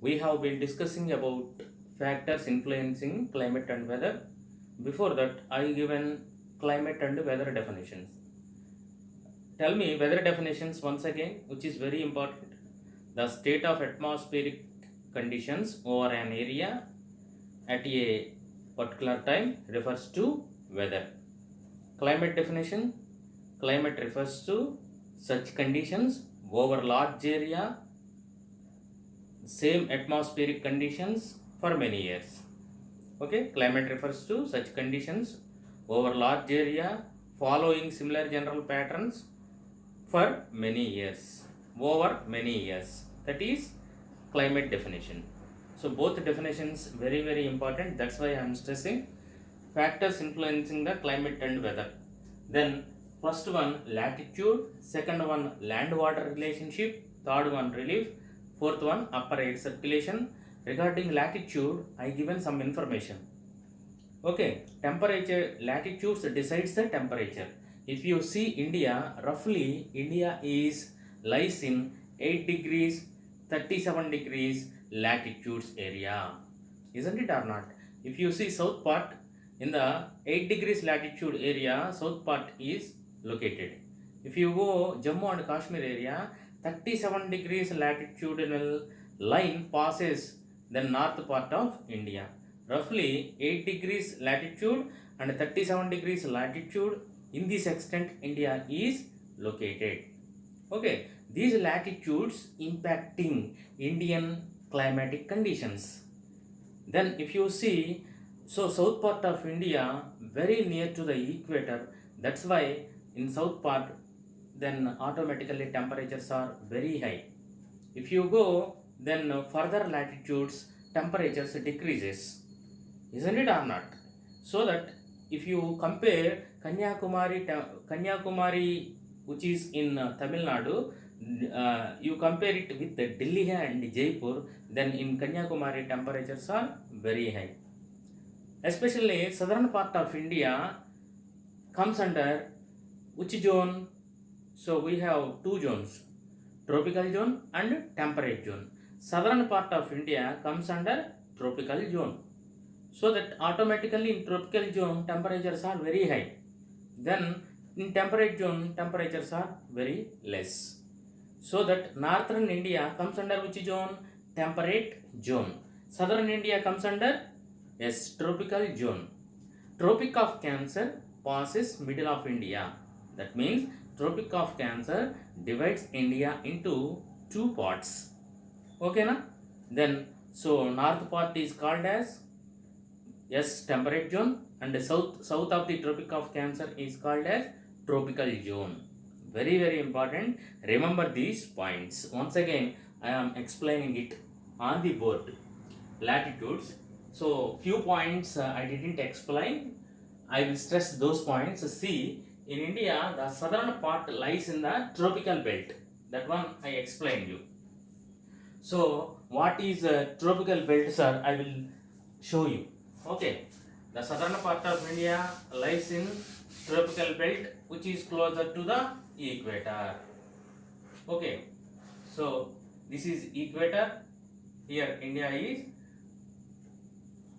we have been discussing about factors influencing climate and weather. Before that, I given climate and weather definitions. Tell me weather definitions once again, which is very important. The state of atmospheric conditions over an area at a particular time refers to weather. Climate definition: climate refers to such conditions over large area, same atmospheric conditions for many years. Okay, climate refers to such conditions over large area following similar general patterns for many years, over many years. That is climate definition. So both definitions very important. That's why I am stressing factors influencing the climate and weather. Then first one latitude, second one land water relationship, third one relief, fourth one upper air circulation. Regarding latitude, I given some information. Okay, temperature, latitudes decides the temperature. If you see India, roughly India lies in 8 degrees 37 degrees latitudes area, isn't it or not? If you see south part, in the 8 degrees latitude area, south part is located. If you go Jammu and Kashmir area, 37 degrees latitudinal line passes the north part of India. Roughly 8 degrees latitude and 37 degrees latitude, in this extent India is located. Okay, these latitudes impacting Indian climatic conditions. Then if you see, so south part of India very near to the equator, that's why in south part then automatically temperatures are very high. If you go then further latitudes, temperatures decreases, isn't it or not? So that if you compare Kanyakumari, which is in Tamil Nadu, you compare it with the Delhi and Jaipur, then in Kanyakumari temperatures are very high. Especially southern part of India comes under which zone? So we have two zones, tropical zone and temperate zone. Southern part of India comes under tropical zone. So that automatically in tropical zone temperatures are very high. Then in temperate zone temperatures are very less. So that northern India comes under which zone? Temperate zone. Southern India comes under, yes, tropical zone. Tropic of Cancer passes middle of India. That means Tropic of Cancer divides India into two parts. Okay na? Then so north part is called as, yes, temperate zone, and the south of the Tropic of Cancer is called as tropical zone. Very important. Remember these points. Once again I am explaining it on the board. Latitudes, so few points I didn't explain, I will stress those points. See, in India the southern part lies in the tropical belt, that one I explained you. So what is a tropical belt, sir? I will show you. Okay, the southern part of India lies in tropical belt, which is closer to the equator. Okay, so this is equator, here India is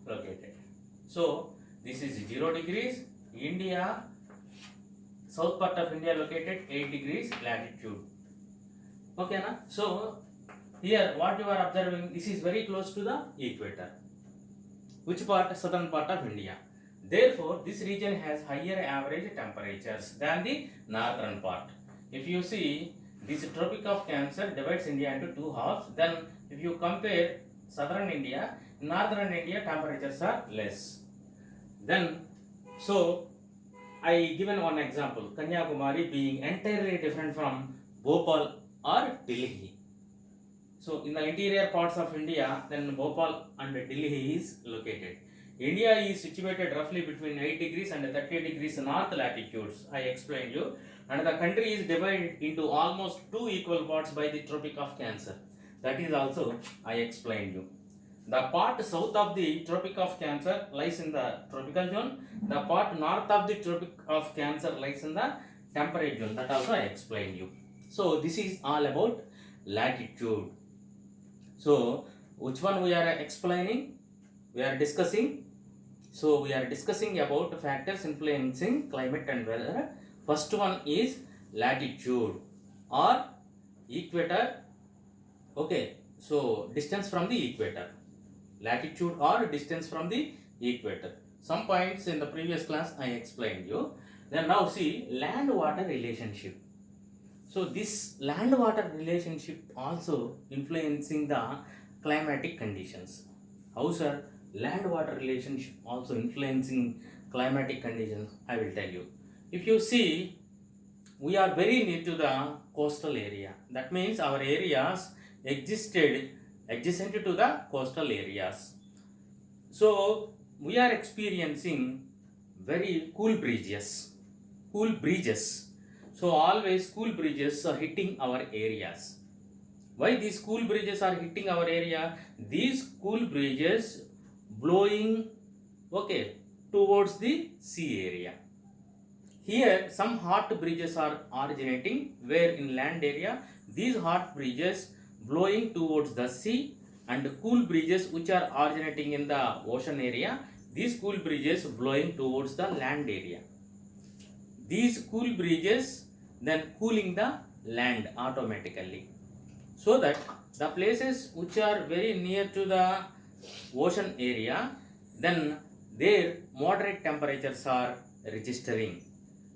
located. So this is 0 degrees India, south part of India located 8 degrees latitude. Okay na? So here what you are observing, this is very close to the equator. Which part? Southern part of India. Therefore this region has higher average temperatures than the northern part. If you see, this Tropic of Cancer divides India into two halves. Then if you compare southern India, northern India temperatures are less. Then so I given one example, Kanyakumari being entirely different from Bhopal or Delhi. So in the interior parts of India, then Bhopal and Delhi is located. India is situated roughly between 8 degrees and 30 degrees north latitudes, I explained you, and the country is divided into almost two equal parts by the Tropic of Cancer. That is also I explained you. The part south of the Tropic of Cancer lies in the tropical zone. The part north of the Tropic of Cancer lies in the temperate zone. That also I explained you. So this is all about latitude. So which one we are explaining? We are discussing. So we are discussing about factors influencing climate and weather. First one is latitude or equator. Okay, so distance from the equator. Latitude or distance from the equator. Some points in the previous class I explained you. Then now see land-water relationship. So this land-water relationship also influencing the climatic conditions. How, sir? Land-water relationship also influencing climatic conditions. I will tell you. If you see, we are very near to the coastal area. That means our areas existed adjacent to the coastal areas. So we are experiencing very cool breezes. Cool breezes. So always cool breezes are hitting our areas. Why these cool breezes are hitting our area? These cool breezes blowing towards the sea area. Here some hot breezes are originating, where in land area these hot breezes blowing towards the sea, and cool breezes which are originating in the ocean area, these cool breezes blowing towards the land area. These cool breezes then cooling the land automatically, so that the places which are very near to the ocean area, then their moderate temperatures are registering.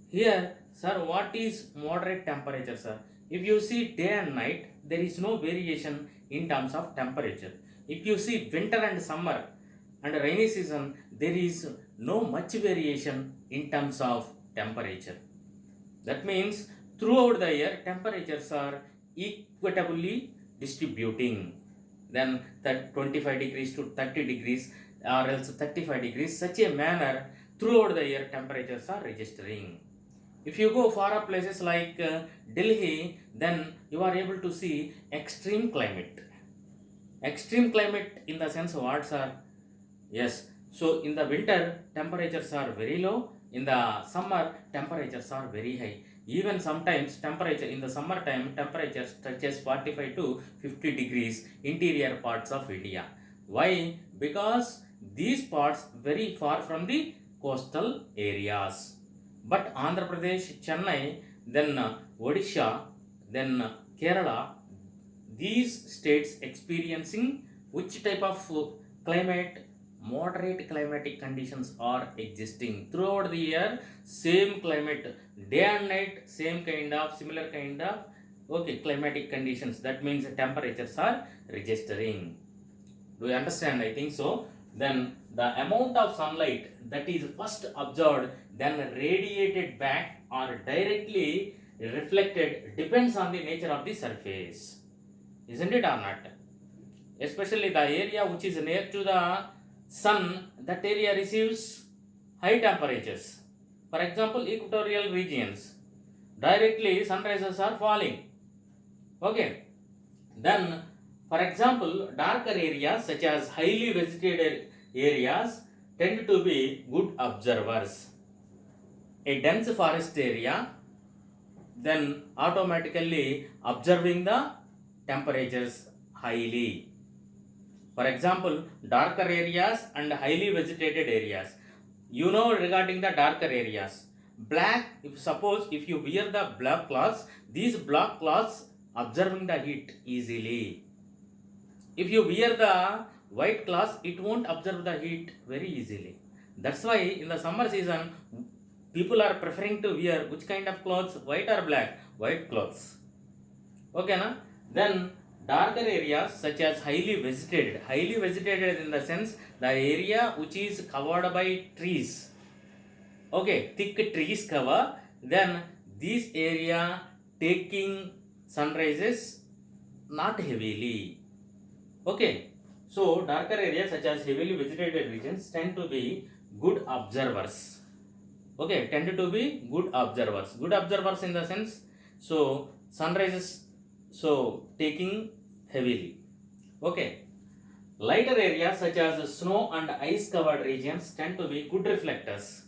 Here, sir, what is moderate temperature, sir? If you see day and night, there is no variation in terms of temperature. If you see winter and summer and rainy season, there is no much variation in terms of temperature. That means throughout the year, temperatures are equitably distributing. Then that 25 degrees to 30 degrees or else 35 degrees, such a manner throughout the year temperatures are registering. If you go far up places like Delhi, then you are able to see extreme climate. Extreme climate in the sense what, sir? Yes. So in the winter temperatures are very low. In the summer temperatures are very high. Even sometimes temperature in the summertime temperatures touches 45 to 50 degrees interior parts of India. Why? Because these parts very far from the coastal areas. But Andhra Pradesh, Chennai, then Odisha, then Kerala, these states experiencing which type of climate? Moderate climatic conditions are existing throughout the year. Same climate, day and night, same kind of similar kind of climatic conditions. That means the temperatures are registering. Do you understand? I think so. Then the amount of sunlight that is first observed, then radiated back or directly reflected depends on the nature of the surface. Isn't it or not? Especially the area which is near to the sun, that area receives high temperatures. For example, equatorial regions, directly sunrises are falling. Okay. Then, for example, darker areas such as highly vegetated areas tend to be good observers. A dense forest area, then automatically observing the temperatures highly. For example, darker areas and highly vegetated areas. You know regarding the darker areas, black, if you wear the black cloths, these black cloths observing the heat easily. If you wear the white cloths, it won't observe the heat very easily. That's why in the summer season, people are preferring to wear which kind of clothes? White or black? White clothes. Okay, na? Then darker areas such as highly vegetated in the sense the area which is covered by trees. Okay, thick trees cover, then this area taking sunrises not heavily. Okay, so darker areas such as heavily vegetated regions tend to be good observers. Okay, tend to be good observers. Good observers in the sense, so sunrises, so taking heavily. Okay, lighter areas such as snow and ice covered regions tend to be good reflectors.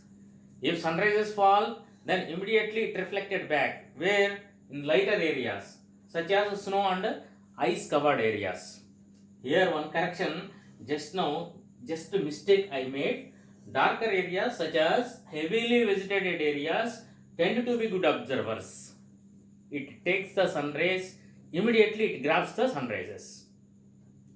If sunrises fall, then immediately it reflected back. Where? In lighter areas such as snow and ice covered areas. Here one correction just now, just a mistake I made. Darker areas such as heavily vegetated areas tend to be good observers. It takes the sun rays, immediately it grabs the sun rays.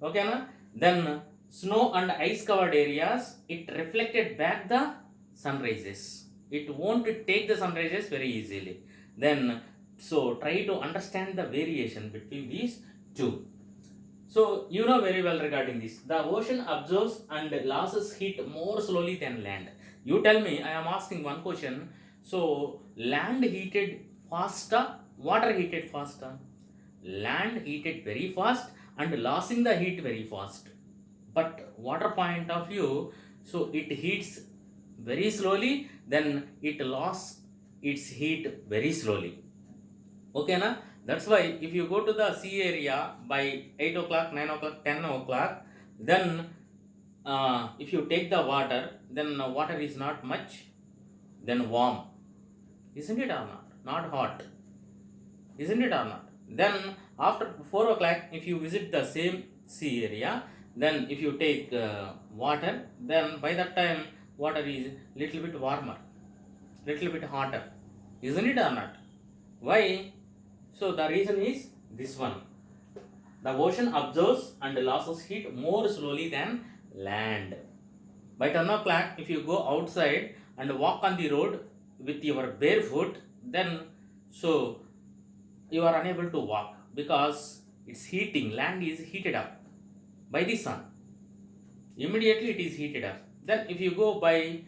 Okay na? Then snow and ice covered areas, it reflected back the sun rays. It won't take the sun rays very easily. Then so try to understand the variation between these two. So you know very well regarding this. The ocean absorbs and loses heat more slowly than land. You tell me, I am asking one question. So land heated faster, water heated faster. Land heated very fast and losing the heat very fast. But water point of view, so it heats very slowly, then it loses its heat very slowly. Okay na? That's why if you go to the sea area by 8 o'clock, 9 o'clock, 10 o'clock, then if you take the water, then water is not much, then warm. Isn't it or not? Not hot. Isn't it or not? Then after 4 o'clock, if you visit the same sea area, then if you take water, then by that time water is little bit warmer, little bit hotter. Isn't it or not? Why? So the reason is this one. The ocean absorbs and loses heat more slowly than land. By 10 o'clock, if you go outside and walk on the road with your barefoot, then so you are unable to walk because it's heating. Land is heated up by the sun. Immediately it is heated up. Then if you go by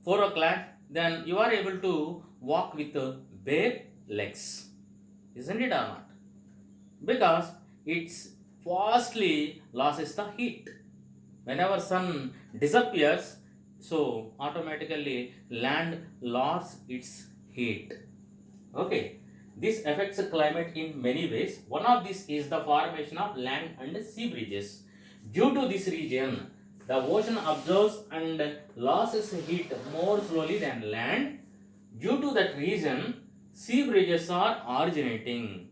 4 o'clock, then you are able to walk with bare legs. Isn't it or not? Because it's fastly loses the heat. Whenever sun disappears, so automatically land loses its heat. Okay. This affects the climate in many ways. One of this is the formation of land and sea bridges. Due to this region, the ocean absorbs and loses heat more slowly than land. Due to that reason, sea bridges are originating.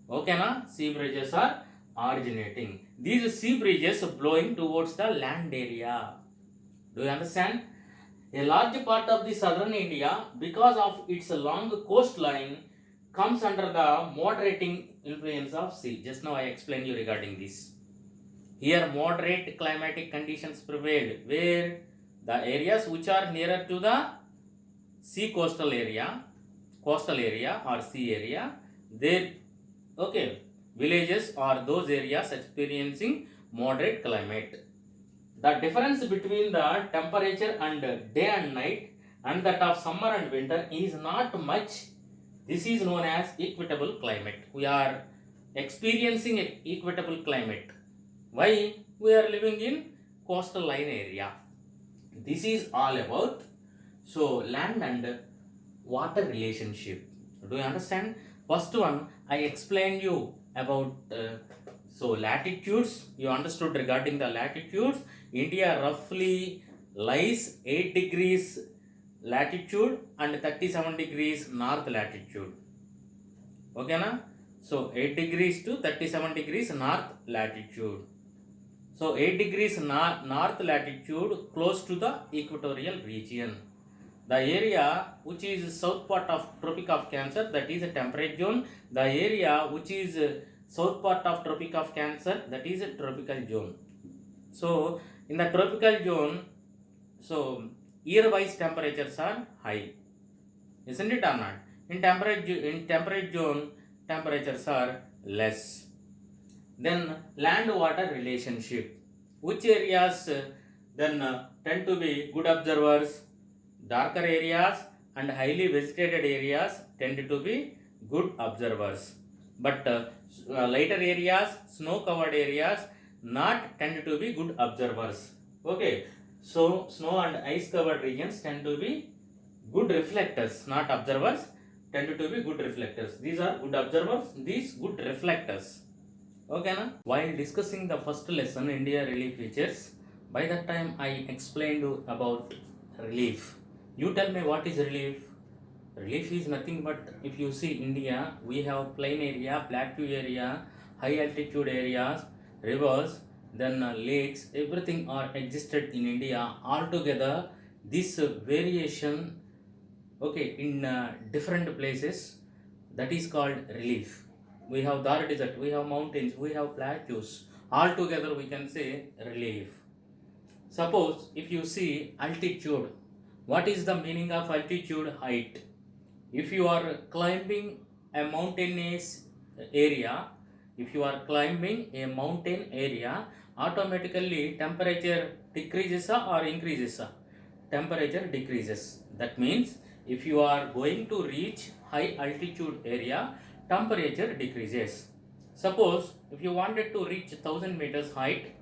Okay na? Sea bridges are originating. These sea bridges blowing towards the land area. Do you understand? A large part of the southern India, because of its long coastline, comes under the moderating influence of sea. Just now I explained you regarding this. Here moderate climatic conditions prevail, where the areas which are nearer to the sea coastal area or sea area, their villages are those areas experiencing moderate climate. The difference between the temperature and day and night and that of summer and winter is not much. This is known as equitable climate. We are experiencing equitable climate. Why? We are living in coastal line area. This is all about so land and water relationship. Do you understand? First one, I explained you about so latitudes. You understood regarding the latitudes. India roughly lies 8 degrees latitude and 37 degrees north latitude. Okay na? So 8 degrees to 37 degrees north latitude. So 8 degrees north latitude close to the equatorial region. The area which is south part of Tropic of Cancer, that is a temperate zone. The area which is south part of Tropic of Cancer, that is a tropical zone. So in the tropical zone, so year-wise temperatures are high. Isn't it or not? In temperate zone, temperatures are less. Then land water relationship. Which areas then tend to be good observers? Darker areas and highly vegetated areas tend to be good observers. But lighter areas, snow covered areas not tend to be good observers. Okay. So snow and ice covered regions tend to be good reflectors, not observers. Tend to be good reflectors. These are good observers, these good reflectors. Okay na? While discussing the first lesson, India relief features, by that time I explained about relief. You tell me what is relief? Relief is nothing but, if you see India, we have plain area, plateau area, high altitude areas, rivers, then lakes, everything are existed in India. Altogether, this variation, okay, in different places, that is called relief. We have Thar desert, we have mountains, we have plateaus. Altogether, we can say relief. Suppose if you see altitude, what is the meaning of altitude? Height. If you are climbing a mountainous area, if you are climbing a mountain area, automatically temperature decreases or increases. Temperature decreases. That means if you are going to reach high altitude area, temperature decreases. Suppose if you wanted to reach 1000 meters height,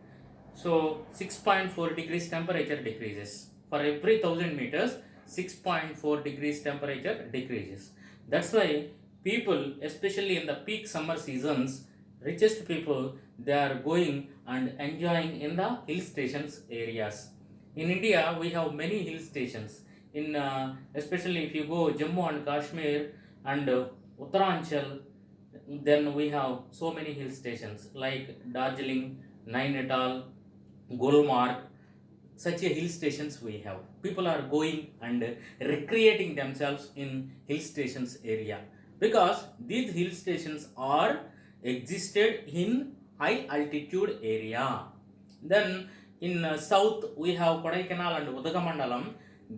so 6.4 degrees temperature decreases. For every 1000 meters, 6.4 degrees temperature decreases. That's why people, especially in the peak summer seasons, richest people, they are going and enjoying in the hill stations areas. In India, we have many hill stations. In especially if you go Jammu and Kashmir and Uttaranchal, then we have so many hill stations like Darjeeling, Nainital, Gulmarg, such a hill stations we have. People are going and recreating themselves in hill stations area because these hill stations are existed in high altitude area. Then in south we have Kodaikanal and Udagamandalam.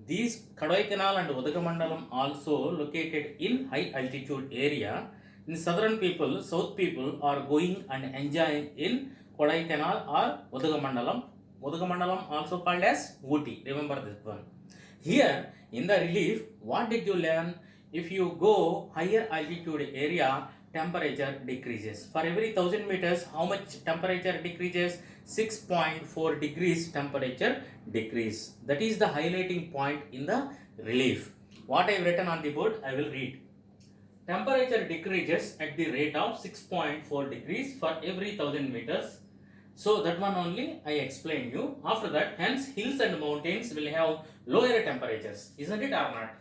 These Kodaikanal and Udagamandalam also located in high altitude area. In southern people, south people are going and enjoying in Kodaikanal or Udagamandalam. Udagamandalam also called as Ooty. Remember this one. Here in the relief, what did you learn? If you go higher altitude area, temperature decreases. For every 1000 meters, how much temperature decreases? 6.4 degrees temperature decrease. That is the highlighting point in the relief. What I have written on the board, I will read. Temperature decreases at the rate of 6.4 degrees for every 1000 meters. So that one only I explained you. After that, hence hills and mountains will have lower temperatures. Isn't it or not?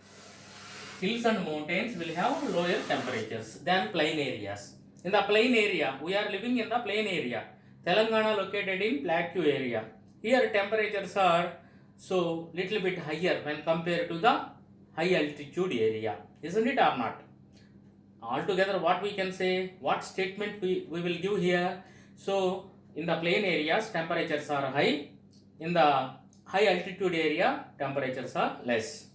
Hills and mountains will have lower temperatures than plain areas. In the plain area, we are living in the plain area. Telangana located in plateau area. Here temperatures are so little bit higher when compared to the high altitude area. Isn't it or not? Altogether, what we can say, what statement we will give here. So in the plain areas, temperatures are high. In the high altitude area, temperatures are less.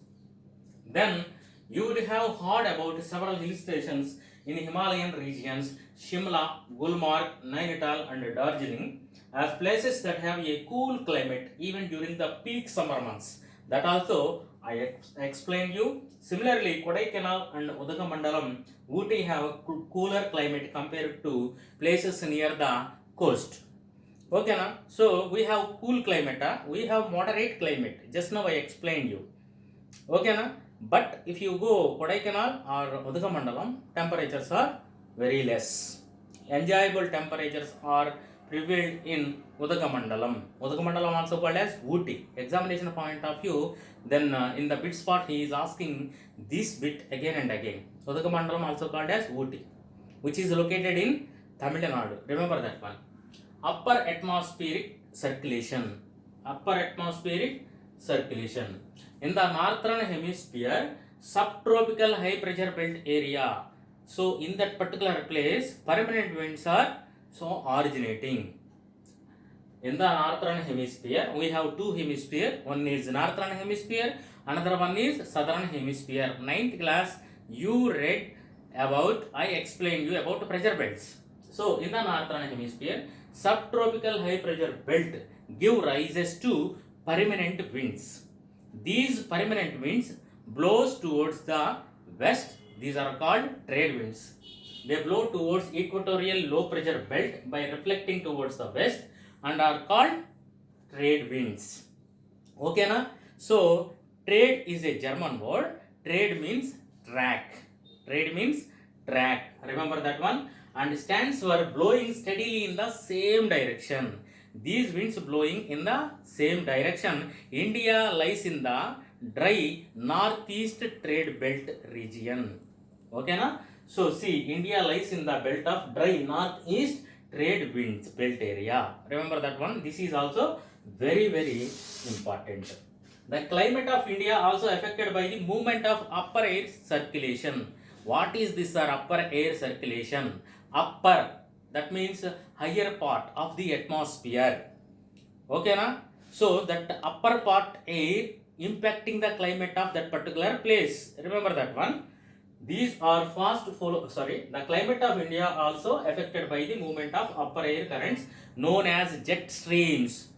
Then you would have heard about several hill stations in Himalayan regions, Shimla, Gulmarg, Nainital and Darjeeling, as places that have a cool climate even during the peak summer months. That also I explained you. Similarly, Kodaikanal and Udagamandalam, Ooty have cooler climate compared to places near the coast. Okay, na? So we have cool climate, we have moderate climate. Just now I explained you. Okay, na? But if you go Kodaikanal or Udagamandalam, temperatures are very less. Enjoyable temperatures are prevailed in Udagamandalam. Udagamandalam also called as Ooty. Examination point of view, then in the bit spot he is asking this bit again and again. Udagamandalam also called as Ooty, which is located in Tamil Nadu. Remember that one. Upper atmospheric circulation. Upper atmospheric circulation. In the northern hemisphere, subtropical high pressure belt area. So in that particular place, permanent winds are so originating. In the northern hemisphere, we have two hemisphere. One is northern hemisphere, another one is southern hemisphere. 9th class, you read about, I explained you about pressure belts. So in the northern hemisphere, subtropical high pressure belt give rises to permanent winds. These permanent winds blows towards the west. These are called trade winds. They blow towards equatorial low pressure belt by reflecting towards the west and are called trade winds. Okay, na? So trade is a German word. Trade means track. Trade means track. Remember that one? And stands for blowing steadily in the same direction. These winds blowing in the same direction. India lies in the dry northeast trade belt region. Okay, na? So see, India lies in the belt of dry northeast trade winds belt area. Remember that one. This is also very very important. The climate of India also affected by the movement of upper air circulation. What is this, sir? Upper air circulation. Upper, that means higher part of the atmosphere. Okay, na? So that upper part air impacting the climate of that particular place. Remember that one. These are the climate of India also affected by the movement of upper air currents known as jet streams.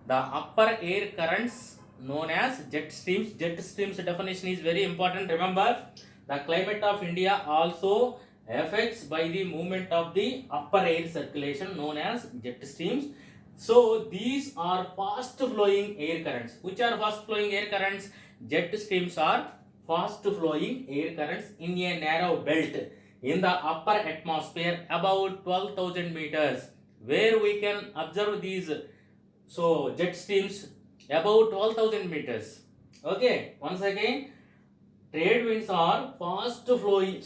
The upper air currents known as jet streams. Jet streams definition is very important. Remember, the climate of India also affects by the movement of the upper air circulation known as jet streams. So these are fast flowing air currents. Which are fast flowing air currents? Jet streams are fast flowing air currents in a narrow belt in the upper atmosphere about 12,000 meters, where we can observe these jet streams about 12,000 meters. Okay, once again, jet streams are fast flowing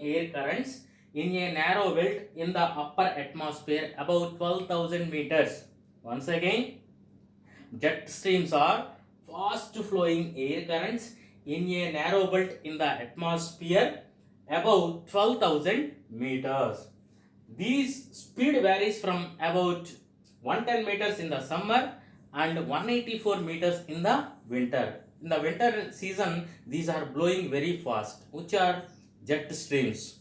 air currents in a narrow belt in the upper atmosphere about 12,000 meters. Once again, jet streams are fast flowing air currents in a narrow belt in the atmosphere about 12,000 meters. These speed varies from about 110 meters in the summer and 184 meters in the winter. In the winter season, these are blowing very fast, which are jet streams.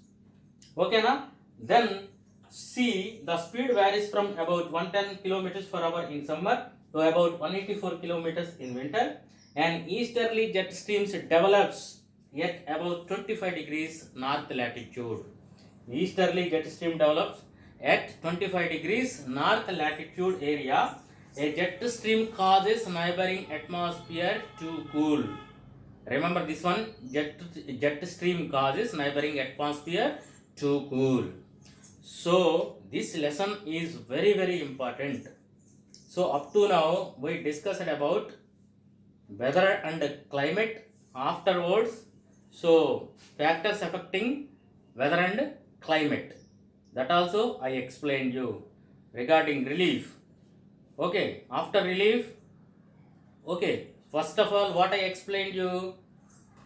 Okay, na? Then see, the speed varies from about 110 kilometers per hour in summer to about 184 kilometers in winter, and easterly jet streams develops at about 25 degrees north latitude. Easterly jet stream develops at 25 degrees north latitude area. A jet stream causes neighboring atmosphere to cool. Remember this one, jet stream causes neighboring atmosphere to cool. So this lesson is very very important. So up to now we discussed about weather and climate. Afterwards, so factors affecting weather and climate, that also I explained you. Regarding relief, okay, after relief, okay, first of all, what I explained you,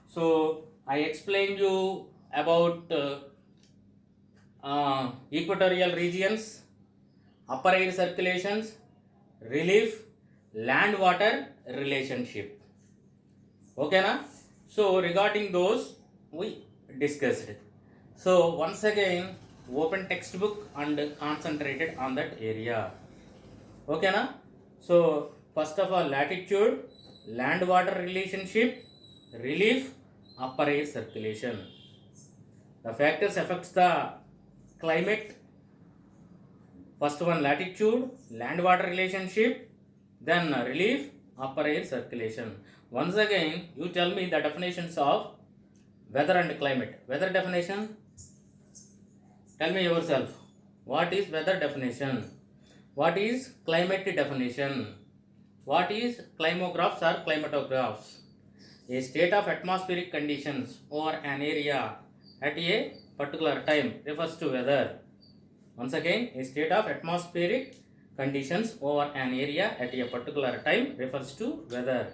so I explained you about equatorial regions, upper air circulations, relief, land water relationship. Okay, na? So regarding those we discussed. So once again, open textbook and concentrated on that area. Okay, na? So first of all, latitude, land water relationship, relief, upper air circulation. The factors affects the climate. First one, latitude, land water relationship, then relief, upper air circulation. Once again, you tell me the definitions of weather and climate. Weather definition, tell me yourself. What is weather definition? What is climate definition? What is climographs or climatographs? A state of atmospheric conditions over an area at a particular time refers to weather. Once again, a state of atmospheric conditions over an area at a particular time refers to weather.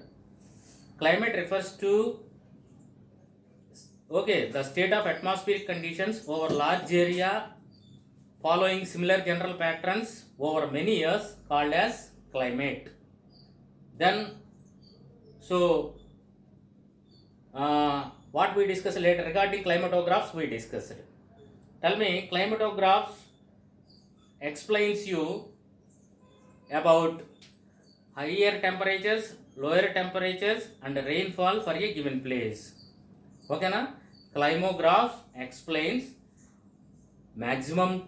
Climate refers to the state of atmospheric conditions over large area following similar general patterns over many years called as climate. Then, what we discussed later regarding climatographs we discussed. Tell me, climatographs explains you about higher temperatures, lower temperatures and rainfall for a given place. Okay, na? Climograph explains maximum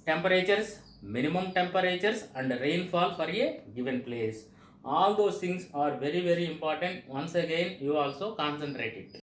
temperatures, minimum temperatures and rainfall for a given place. All those things are very very important. Once again, you also concentrate it.